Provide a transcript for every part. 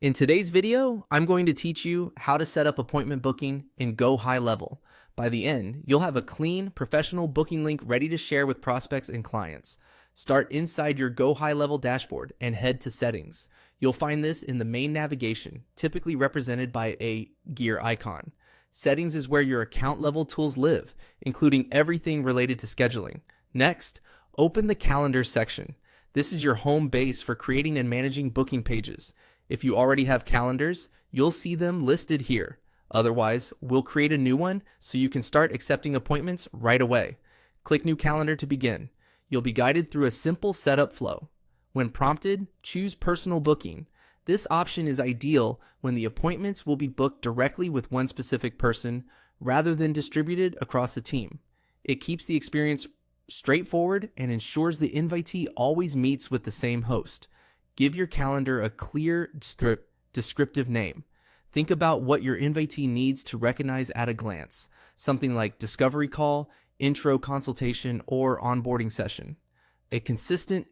In today's video, I'm going to teach you how to set up appointment booking in GoHighLevel. By the end, you'll have a clean, professional booking link ready to share with prospects and clients. Start inside your GoHighLevel dashboard and head to Settings. You'll find this in the main navigation, typically represented by a gear icon. Settings is where your account level tools live, including everything related to scheduling. Next, open the Calendar section. This is your home base for creating and managing booking pages. If you already have calendars, you'll see them listed here. Otherwise, we'll create a new one so you can start accepting appointments right away. Click New Calendar to begin. You'll be guided through a simple setup flow. When prompted, choose Personal Booking. This option is ideal when the appointments will be booked directly with one specific person rather than distributed across a team. It keeps the experience straightforward and ensures the invitee always meets with the same host. Give your calendar a clear, descriptive name. Think about what your invitee needs to recognize at a glance, something like discovery call, intro consultation, or onboarding session. A consistent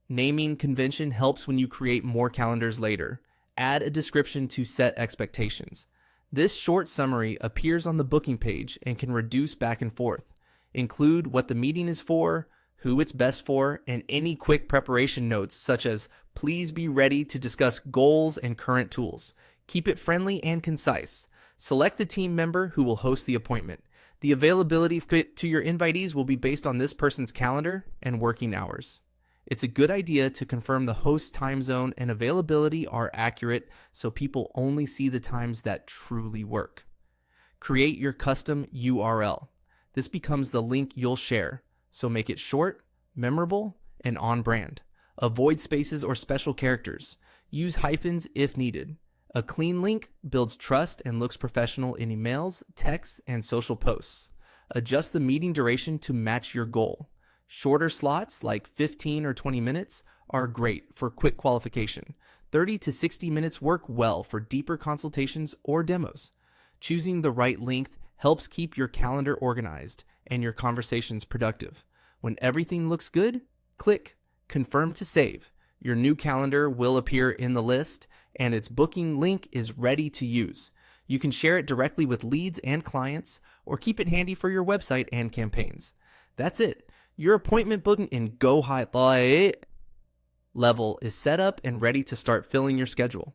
naming convention helps when you create more calendars later. Add a description to set expectations. This short summary appears on the booking page and can reduce back and forth. Include what the meeting is for, who it's best for, and any quick preparation notes such as please be ready to discuss goals and current tools. Keep it friendly and concise. Select the team member who will host the appointment. The availability to your invitees will be based on this person's calendar and working hours. It's a good idea to confirm the host's time zone and availability are accurate so people only see the times that truly work. Create your custom URL. This becomes the link you'll share. So make it short, memorable, and on brand. Avoid spaces or special characters. Use hyphens if needed. A clean link builds trust and looks professional in emails, texts, and social posts. Adjust the meeting duration to match your goal. Shorter slots, like 15 or 20 minutes, are great for quick qualification. 30 to 60 minutes work well for deeper consultations or demos. Choosing the right length helps keep your calendar organized and your conversations productive. When everything looks good, click Confirm to save. Your new calendar will appear in the list, and its booking link is ready to use. You can share it directly with leads and clients, or keep it handy for your website and campaigns. That's it. Your appointment booking in GoHighLevel is set up and ready to start filling your schedule.